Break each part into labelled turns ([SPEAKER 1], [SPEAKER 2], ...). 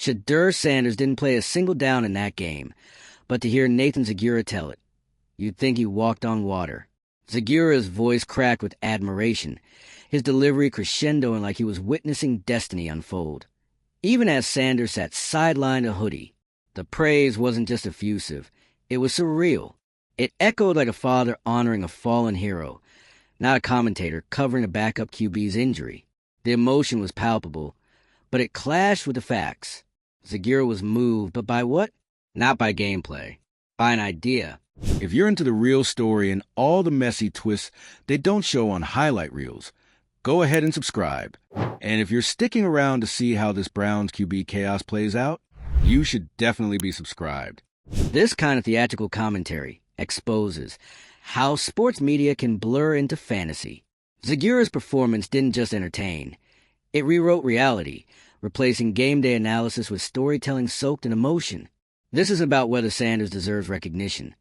[SPEAKER 1] Shedeur Sanders didn't play a single down in that game, but to hear Nathan Zegura tell it, you'd think he walked on water. Zegura's voice cracked with admiration, his delivery crescendoing like he was witnessing destiny unfold. Even as Sanders sat sidelined a hoodie, the praise wasn't just effusive, it was surreal. It echoed like a father honoring a fallen hero, not a commentator covering a backup QB's injury. The emotion was palpable, but it clashed with the facts. Zegura was moved, but by what? Not by gameplay, by an idea.
[SPEAKER 2] If you're into the real story and all the messy twists they don't show on highlight reels, go ahead and subscribe. And if you're sticking around to see how this Browns QB chaos plays out, you should definitely be subscribed.
[SPEAKER 1] This kind of theatrical commentary exposes how sports media can blur into fantasy. Zegura's performance didn't just entertain. It rewrote reality, replacing game day analysis with storytelling soaked in emotion. This is about whether Sanders deserves recognition.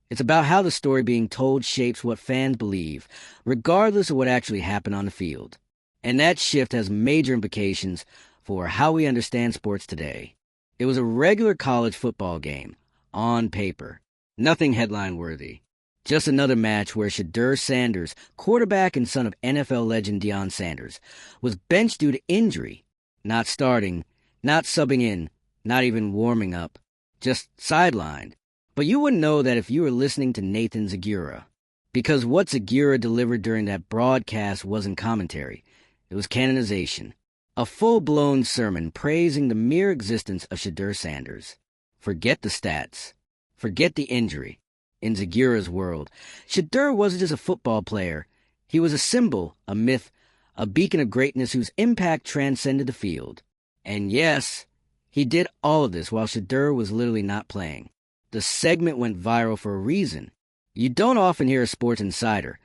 [SPEAKER 1] It's about how the story being told shapes what fans believe, regardless of what actually happened on the field. And that shift has major implications for how we understand sports today. It was a regular college football game, on paper. Nothing headline-worthy. Just another match where Shedeur Sanders, quarterback and son of NFL legend Deion Sanders, was benched due to injury. Not starting, not subbing in, not even warming up. Just sidelined. But you wouldn't know that if you were listening to Nathan Zegura, because what Zegura delivered during that broadcast wasn't commentary. It was canonization. A full-blown sermon praising the mere existence of Shedeur Sanders. Forget the stats. Forget the injury. In Zegura's world, Shedeur wasn't just a football player. He was a symbol, a myth, a beacon of greatness whose impact transcended the field. And yes, he did all of this while Shedeur was literally not playing. The segment went viral for a reason. You don't often hear a sports insider,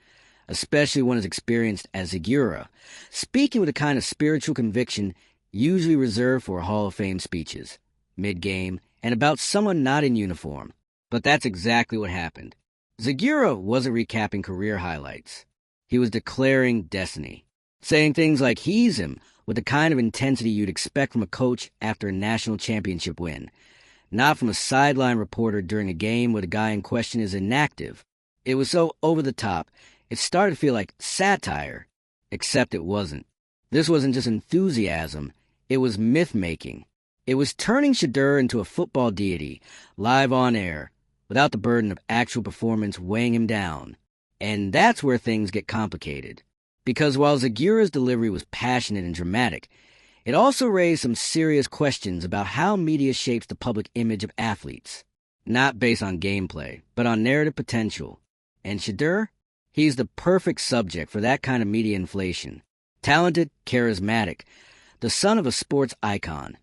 [SPEAKER 1] especially one as experienced as Zegura, speaking with a kind of spiritual conviction usually reserved for Hall of Fame speeches, mid-game, and about someone not in uniform. But that's exactly what happened. Zegura wasn't recapping career highlights. He was declaring destiny, saying things like he's him with the kind of intensity you'd expect from a coach after a national championship win. Not from a sideline reporter during a game where the guy in question is inactive. It was so over the top, it started to feel like satire. Except it wasn't. This wasn't just enthusiasm, it was myth-making. It was turning Shedeur into a football deity, live on air, without the burden of actual performance weighing him down. And that's where things get complicated. Because while Zegura's delivery was passionate and dramatic, it also raised some serious questions about how media shapes the public image of athletes. Not based on gameplay, but on narrative potential. And Shedeur? He's the perfect subject for that kind of media inflation. Talented, charismatic, the son of a sports icon.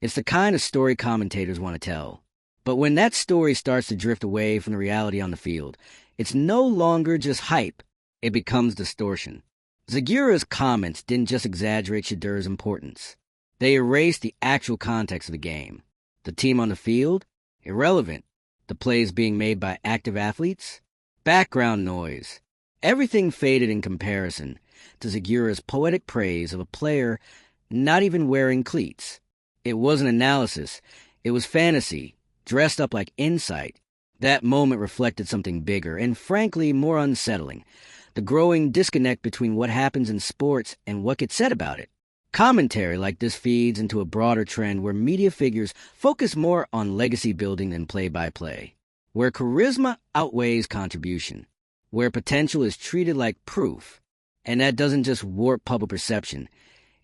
[SPEAKER 1] It's the kind of story commentators want to tell. But when that story starts to drift away from the reality on the field, it's no longer just hype, it becomes distortion. Zegura's comments didn't just exaggerate Shedeur's importance. They erased the actual context of the game. The team on the field? Irrelevant. The plays being made by active athletes? Background noise. Everything faded in comparison to Zegura's poetic praise of a player not even wearing cleats. It wasn't analysis. It was fantasy, dressed up like insight. That moment reflected something bigger and, frankly, more unsettling. The growing disconnect between what happens in sports and what gets said about it. Commentary like this feeds into a broader trend where media figures focus more on legacy building than play-by-play, where charisma outweighs contribution, where potential is treated like proof. And that doesn't just warp public perception.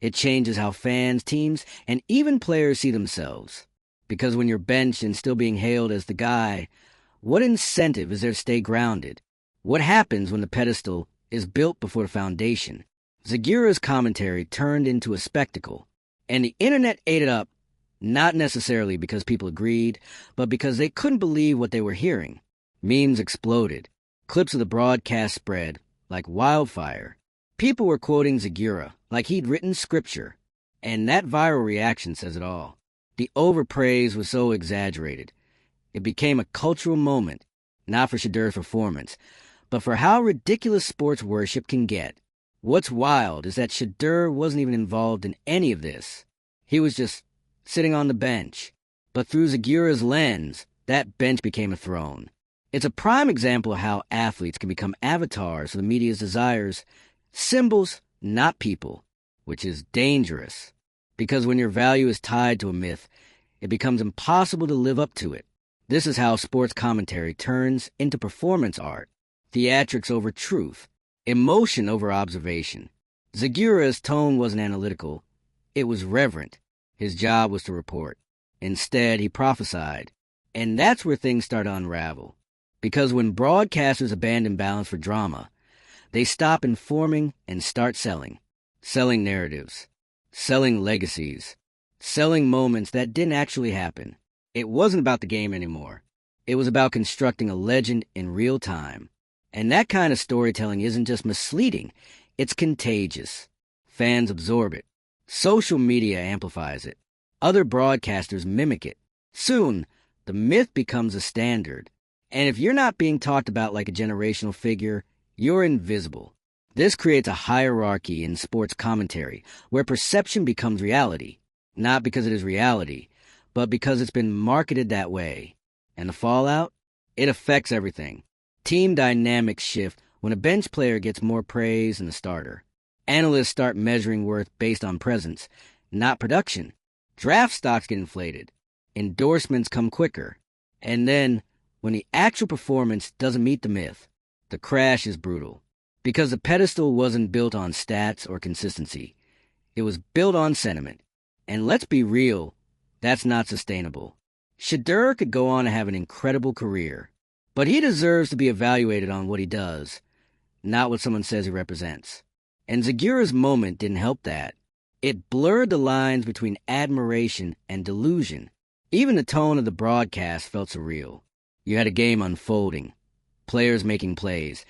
[SPEAKER 1] It changes how fans, teams, and even players see themselves. Because when you're benched and still being hailed as the guy, what incentive is there to stay grounded? What happens when the pedestal is built before the foundation? Zegura's commentary turned into a spectacle, and the internet ate it up, not necessarily because people agreed, but because they couldn't believe what they were hearing. Memes exploded. Clips of the broadcast spread like wildfire. People were quoting Zegura like he'd written scripture, and that viral reaction says it all. The overpraise was so exaggerated. It became a cultural moment, not for Shedeur's performance, but for how ridiculous sports worship can get. What's wild is that Shedeur wasn't even involved in any of this. He was just sitting on the bench. But through Zegura's lens, that bench became a throne. It's a prime example of how athletes can become avatars of the media's desires, symbols, not people, which is dangerous. Because when your value is tied to a myth, it becomes impossible to live up to it. This is how sports commentary turns into performance art. Theatrics over truth, emotion over observation. Zegura's tone wasn't analytical. It was reverent. His job was to report. Instead, he prophesied. And that's where things start to unravel. Because when broadcasters abandon balance for drama, they stop informing and start selling. Selling narratives. Selling legacies. Selling moments that didn't actually happen. It wasn't about the game anymore. It was about constructing a legend in real time. And that kind of storytelling isn't just misleading, it's contagious. Fans absorb it. Social media amplifies it. Other broadcasters mimic it. Soon, the myth becomes a standard. And if you're not being talked about like a generational figure, you're invisible. This creates a hierarchy in sports commentary where perception becomes reality. Not because it is reality, but because it's been marketed that way. And the fallout? It affects everything. Team dynamics shift when a bench player gets more praise than the starter. Analysts start measuring worth based on presence, not production. Draft stocks get inflated. Endorsements come quicker. And then, when the actual performance doesn't meet the myth, the crash is brutal. Because the pedestal wasn't built on stats or consistency. It was built on sentiment. And let's be real, that's not sustainable. Shedeur could go on to have an incredible career, but he deserves to be evaluated on what he does, not what someone says he represents. And Zegura's moment didn't help that. It blurred the lines between admiration and delusion. Even the tone of the broadcast felt surreal. You had a game unfolding, players making plays,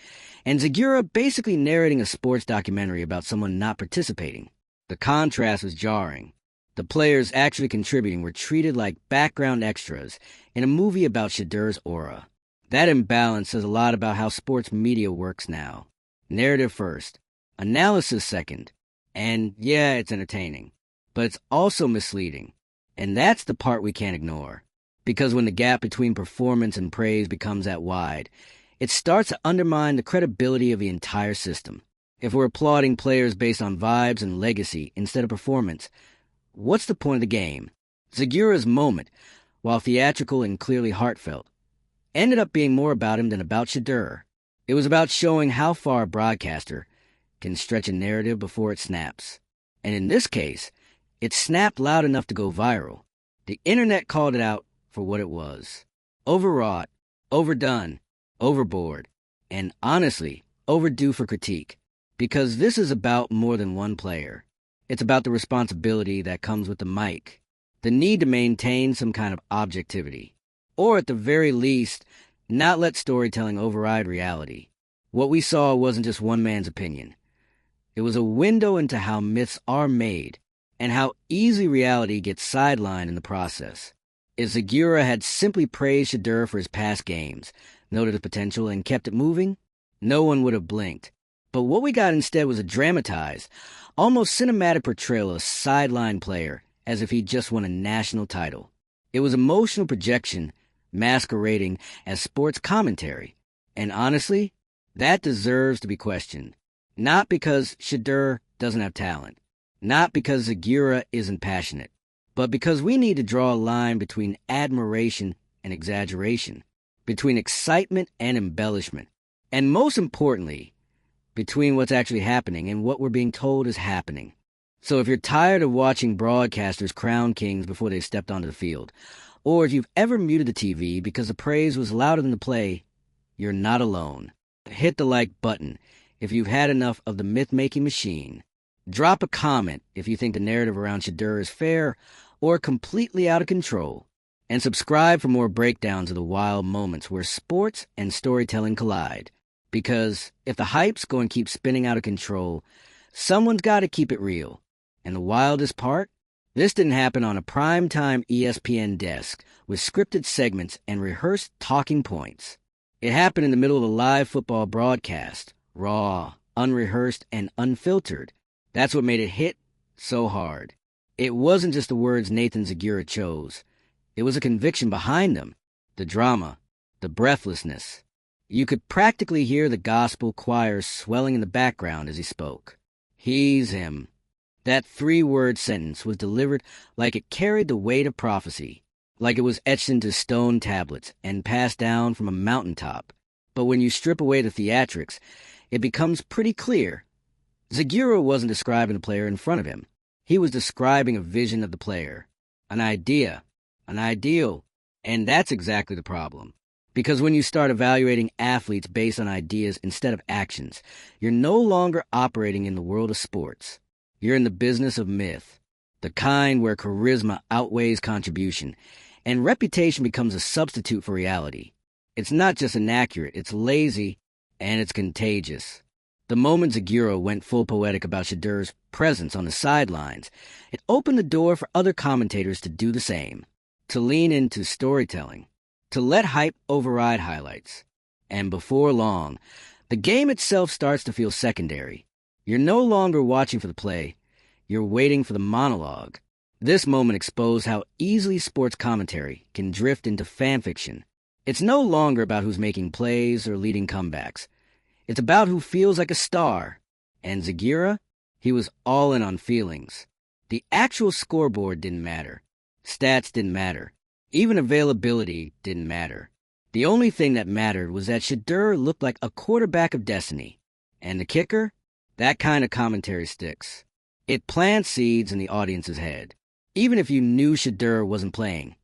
[SPEAKER 1] and Zegura basically narrating a sports documentary about someone not participating. The contrast was jarring. The players actually contributing were treated like background extras in a movie about Shedeur's aura. That imbalance says a lot about how sports media works now. Narrative first, analysis second, and yeah, it's entertaining, but it's also misleading. And that's the part we can't ignore. Because when the gap between performance and praise becomes that wide, it starts to undermine the credibility of the entire system. If we're applauding players based on vibes and legacy instead of performance, what's the point of the game? Zegura's moment, while theatrical and clearly heartfelt, ended up being more about him than about Shedeur. It was about showing how far a broadcaster can stretch a narrative before it snaps. And in this case, it snapped loud enough to go viral. The internet called it out for what it was. Overwrought, overdone, overboard, and honestly, overdue for critique. Because this is about more than one player. It's about the responsibility that comes with the mic, the need to maintain some kind of objectivity, or at the very least, not let storytelling override reality. What we saw wasn't just one man's opinion. It was a window into how myths are made, and how easily reality gets sidelined in the process. If Zegura had simply praised Shedeur for his past games, noted his potential, and kept it moving, no one would have blinked. But what we got instead was a dramatized, almost cinematic portrayal of a sideline player as if he just won a national title. It was emotional projection masquerading as sports commentary. And honestly, that deserves to be questioned. Not because Shedeur doesn't have talent. Not because Zegura isn't passionate. But because we need to draw a line between admiration and exaggeration. Between excitement and embellishment. And most importantly, between what's actually happening and what we're being told is happening. So if you're tired of watching broadcasters crown kings before they've stepped onto the field, or if you've ever muted the TV because the praise was louder than the play, you're not alone. Hit the like button if you've had enough of the myth-making machine. Drop a comment if you think the narrative around Shedeur is fair or completely out of control. And subscribe for more breakdowns of the wild moments where sports and storytelling collide. Because if the hype's going to keep spinning out of control, someone's got to keep it real. And the wildest part? This didn't happen on a primetime ESPN desk with scripted segments and rehearsed talking points. It happened in the middle of a live football broadcast, raw, unrehearsed, and unfiltered. That's what made it hit so hard. It wasn't just the words Nathan Zegura chose. It was a conviction behind them, the drama, the breathlessness. You could practically hear the gospel choir swelling in the background as he spoke. He's him. That 3-word sentence was delivered like it carried the weight of prophecy, like it was etched into stone tablets and passed down from a mountaintop. But when you strip away the theatrics, it becomes pretty clear. Zegura wasn't describing the player in front of him. He was describing a vision of the player, an idea, an ideal, and that's exactly the problem. Because when you start evaluating athletes based on ideas instead of actions, you're no longer operating in the world of sports. You're in the business of myth, the kind where charisma outweighs contribution, and reputation becomes a substitute for reality. It's not just inaccurate, it's lazy, and it's contagious. The moment Zegura went full poetic about Shedeur's presence on the sidelines, it opened the door for other commentators to do the same, to lean into storytelling, to let hype override highlights. And before long, the game itself starts to feel secondary. You're no longer watching for the play, you're waiting for the monologue. This moment exposed how easily sports commentary can drift into fanfiction. It's no longer about who's making plays or leading comebacks. It's about who feels like a star. And Zegura, he was all in on feelings. The actual scoreboard didn't matter. Stats didn't matter. Even availability didn't matter. The only thing that mattered was that Shedeur looked like a quarterback of destiny. And the kicker? That kind of commentary sticks. It plants seeds in the audience's head. Even if you knew Shedeur wasn't playing,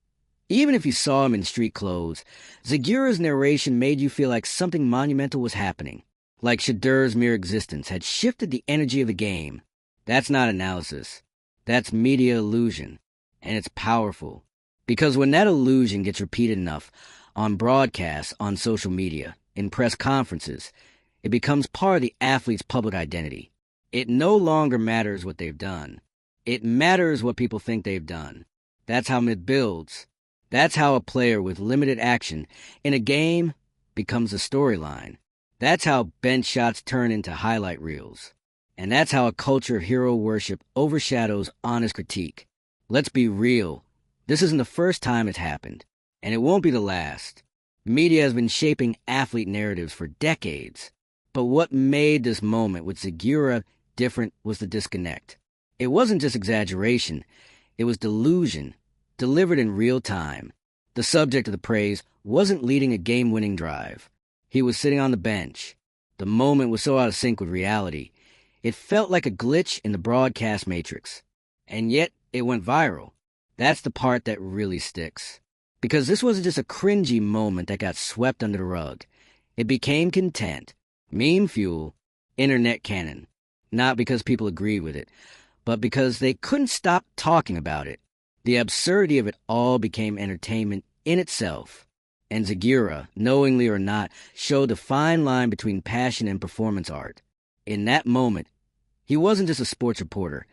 [SPEAKER 1] even if you saw him in street clothes, Zegura's narration made you feel like something monumental was happening. Like Shedeur's mere existence had shifted the energy of the game. That's not analysis. That's media illusion. And it's powerful. Because when that illusion gets repeated enough, on broadcasts, on social media, in press conferences, it becomes part of the athlete's public identity. It no longer matters what they've done. It matters what people think they've done. That's how myth builds. That's how a player with limited action in a game becomes a storyline. That's how bench shots turn into highlight reels. And that's how a culture of hero worship overshadows honest critique. Let's be real. This isn't the first time it's happened, and it won't be the last. Media has been shaping athlete narratives for decades. But what made this moment with Zegura different was the disconnect. It wasn't just exaggeration. It was delusion, delivered in real time. The subject of the praise wasn't leading a game-winning drive. He was sitting on the bench. The moment was so out of sync with reality. It felt like a glitch in the broadcast matrix. And yet, it went viral. That's the part that really sticks. Because this wasn't just a cringy moment that got swept under the rug. It became content, meme fuel, internet canon. Not because people agreed with it, but because they couldn't stop talking about it. The absurdity of it all became entertainment in itself. And Zegura, knowingly or not, showed the fine line between passion and performance art. In that moment, he wasn't just a sports reporter.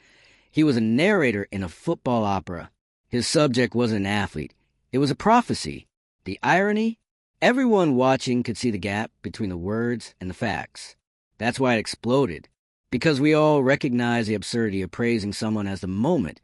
[SPEAKER 1] He was a narrator in a football opera. His subject wasn't an athlete. It was a prophecy. The irony? Everyone watching could see the gap between the words and the facts. That's why it exploded. Because we all recognize the absurdity of praising someone as the moment,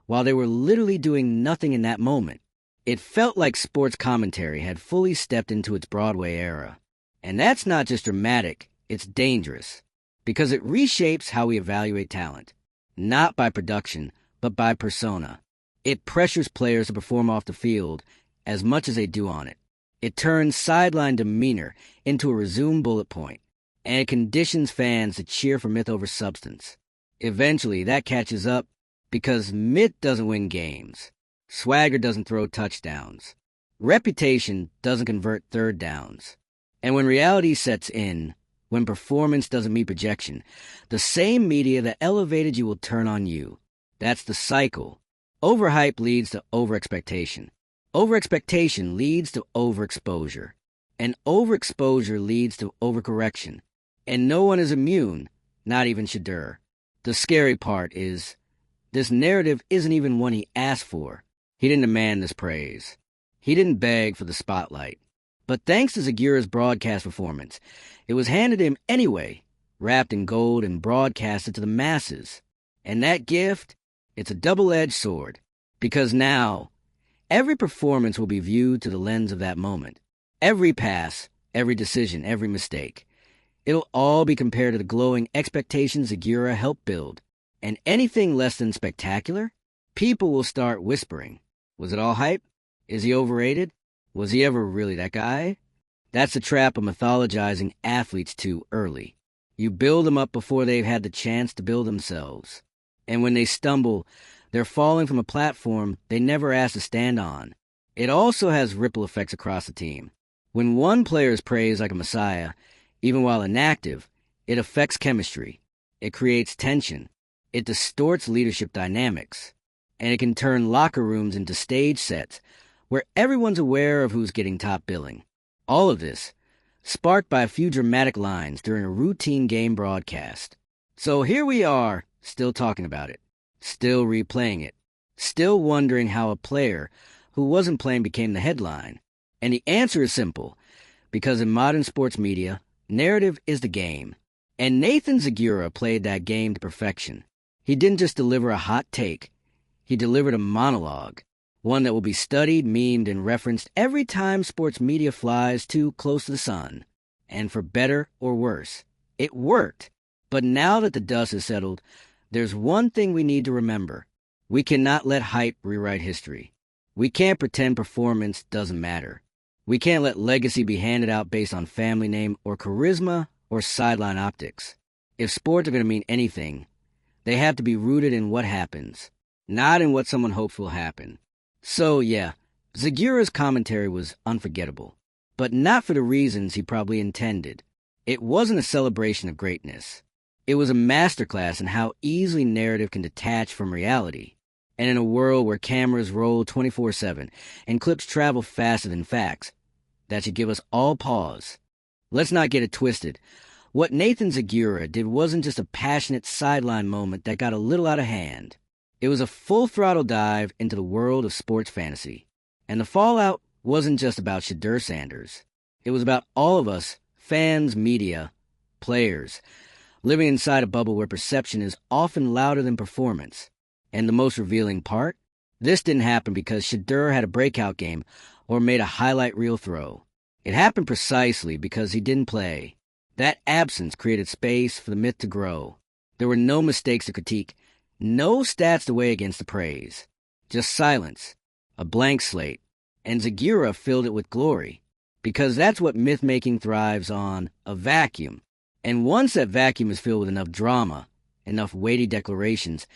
[SPEAKER 1] while they were literally doing nothing in that moment. It felt like sports commentary had fully stepped into its Broadway era. And that's not just dramatic, it's dangerous. Because it reshapes how we evaluate talent. Not by production, but by persona. It pressures players to perform off the field as much as they do on it. It turns sideline demeanor into a resumed bullet point. And it conditions fans to cheer for myth over substance. Eventually, that catches up because myth doesn't win games. Swagger doesn't throw touchdowns. Reputation doesn't convert third downs. And when reality sets in, when performance doesn't meet projection, the same media that elevated you will turn on you. That's the cycle. Overhype leads to overexpectation. Overexpectation leads to overexposure. And overexposure leads to overcorrection. And no one is immune, not even Shedeur. The scary part is, this narrative isn't even one he asked for. He didn't demand this praise. He didn't beg for the spotlight. But thanks to Zegura's broadcast performance, it was handed to him anyway, wrapped in gold and broadcasted to the masses. And that gift, It's a double-edged sword, because now every performance will be viewed through the lens of that moment. Every pass, every decision, every mistake. It'll all be compared to the glowing expectations Zegura helped build. And anything less than spectacular, people will start whispering. Was it all hype? Is he overrated? Was he ever really that guy? That's the trap of mythologizing athletes too early. You build them up before they've had the chance to build themselves. And when they stumble, they're falling from a platform they never asked to stand on. It also has ripple effects across the team. When one player is praised like a messiah, even while inactive, it affects chemistry. It creates tension. It distorts leadership dynamics. And it can turn locker rooms into stage sets where everyone's aware of who's getting top billing. All of this, sparked by a few dramatic lines during a routine game broadcast. So here we are, still talking about it, still replaying it, still wondering how a player who wasn't playing became the headline. And the answer is simple, because in modern sports media, narrative is the game. And Nathan Zegura played that game to perfection. He didn't just deliver a hot take, he delivered a monologue. One that will be studied, memed, and referenced every time sports media flies too close to the sun. And for better or worse, it worked. But now that the dust has settled, there's one thing we need to remember. We cannot let hype rewrite history. We can't pretend performance doesn't matter. We can't let legacy be handed out based on family name or charisma or sideline optics. If sports are going to mean anything, they have to be rooted in what happens, not in what someone hopes will happen. So, yeah, Zegura's commentary was unforgettable, but not for the reasons he probably intended. It wasn't a celebration of greatness. It was a masterclass in how easily narrative can detach from reality. And in a world where cameras roll 24/7 and clips travel faster than facts, that should give us all pause. Let's not get it twisted. What Nathan Zegura did wasn't just a passionate sideline moment that got a little out of hand. It was a full-throttle dive into the world of sports fantasy. And the fallout wasn't just about Shedeur Sanders. It was about all of us, fans, media, players, living inside a bubble where perception is often louder than performance. And the most revealing part? This didn't happen because Shedeur had a breakout game or made a highlight reel throw. It happened precisely because he didn't play. That absence created space for the myth to grow. There were no mistakes to critique, no stats to weigh against the praise. Just silence, a blank slate, and Zegura filled it with glory. Because that's what myth-making thrives on, a vacuum. And once that vacuum is filled with enough drama, enough weighty declarations,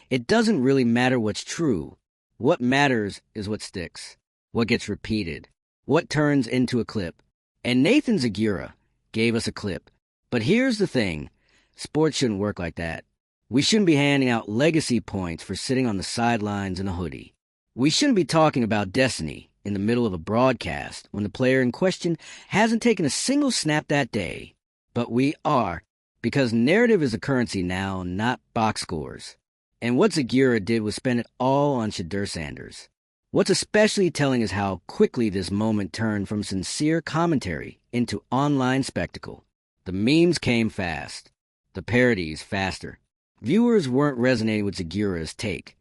[SPEAKER 1] it doesn't really matter what's true. What matters is what sticks, what gets repeated, what turns into a clip. And Nathan Zegura gave us a clip. But here's the thing, sports shouldn't work like that. We shouldn't be handing out legacy points for sitting on the sidelines in a hoodie. We shouldn't be talking about destiny in the middle of a broadcast when the player in question hasn't taken a single snap that day. But we are, because narrative is a currency now, not box scores. And what Zegura did was spend it all on Shedeur Sanders. What's especially telling is how quickly this moment turned from sincere commentary into online spectacle. The memes came fast. The parodies faster. Viewers weren't resonating with Zegura's take.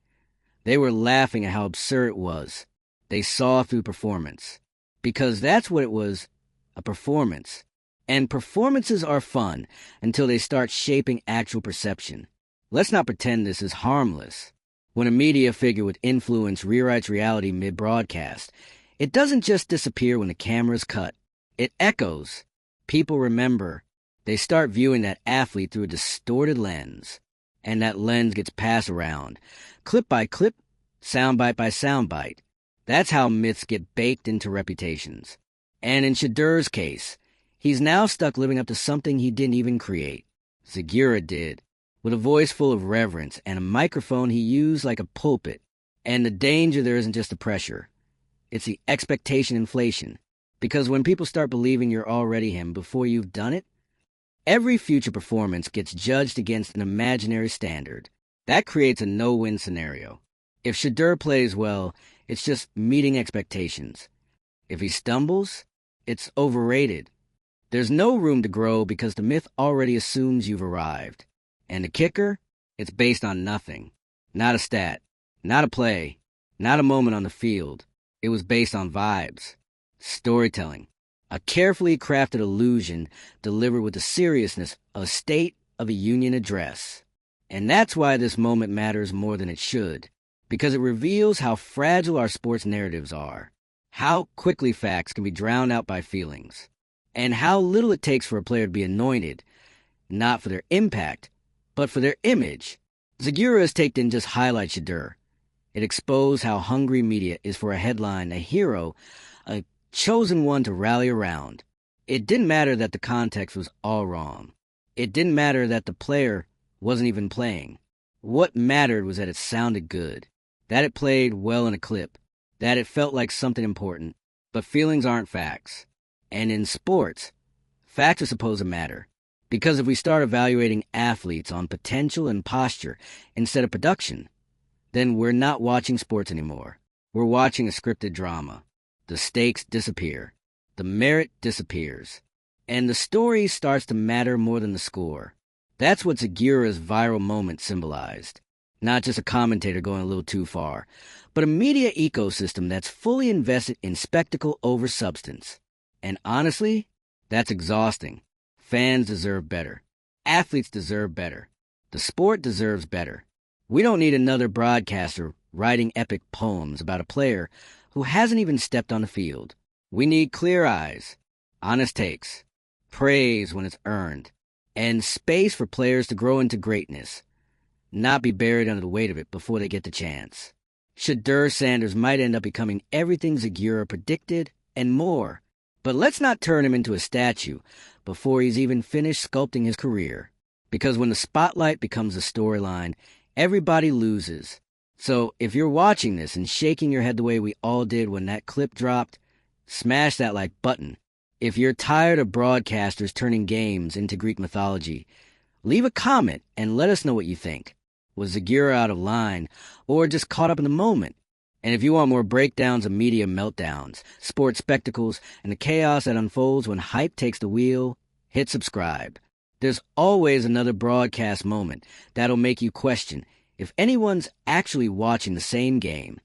[SPEAKER 1] They were laughing at how absurd it was. They saw through performance. Because that's what it was, a performance. And performances are fun until they start shaping actual perception. Let's not pretend this is harmless. When a media figure with influence rewrites reality mid-broadcast, it doesn't just disappear when the camera's cut. It echoes. People remember. They start viewing that athlete through a distorted lens. And that lens gets passed around, clip by clip, soundbite by soundbite. That's how myths get baked into reputations. And in Shedeur's case, he's now stuck living up to something he didn't even create. Zegura did, with a voice full of reverence and a microphone he used like a pulpit. And the danger there isn't just the pressure. It's the expectation inflation. Because when people start believing you're already him before you've done it, every future performance gets judged against an imaginary standard. That creates a no-win scenario. If Shedeur plays well, it's just meeting expectations. If he stumbles, it's overrated. There's no room to grow because the myth already assumes you've arrived. And the kicker? It's based on nothing. Not a stat. Not a play, not a moment on the field. It was based on vibes, storytelling, a carefully crafted illusion delivered with the seriousness of a State of a Union address. And that's why this moment matters more than it should, because it reveals how fragile our sports narratives are, how quickly facts can be drowned out by feelings, and how little it takes for a player to be anointed, not for their impact, but for their image. Zegura has taken just highlight Shedeur. It exposed how hungry media is for a headline, a hero, a chosen one to rally around. It didn't matter that the context was all wrong. It didn't matter that the player wasn't even playing. What mattered was that it sounded good, that it played well in a clip, that it felt like something important. But feelings aren't facts. And in sports, facts are supposed to matter. Because if we start evaluating athletes on potential and posture instead of production, then we're not watching sports anymore. We're watching a scripted drama. The stakes disappear. The merit disappears. And the story starts to matter more than the score. That's what Zegura's viral moment symbolized. Not just a commentator going a little too far, but a media ecosystem that's fully invested in spectacle over substance. And honestly, that's exhausting. Fans deserve better. Athletes deserve better. The sport deserves better. We don't need another broadcaster writing epic poems about a player who hasn't even stepped on the field. We need clear eyes, honest takes, praise when it's earned, and space for players to grow into greatness, not be buried under the weight of it before they get the chance. Shedeur Sanders might end up becoming everything Zegura predicted and more, but let's not turn him into a statue before he's even finished sculpting his career. Because when the spotlight becomes a storyline, everybody loses. So if you're watching this and shaking your head the way we all did when that clip dropped, smash that like button. If you're tired of broadcasters turning games into Greek mythology, leave a comment and let us know what you think. Was Zegura out of line or just caught up in the moment? And if you want more breakdowns of media meltdowns, sports spectacles, and the chaos that unfolds when hype takes the wheel, hit subscribe. There's always another broadcast moment that'll make you question if anyone's actually watching the same game.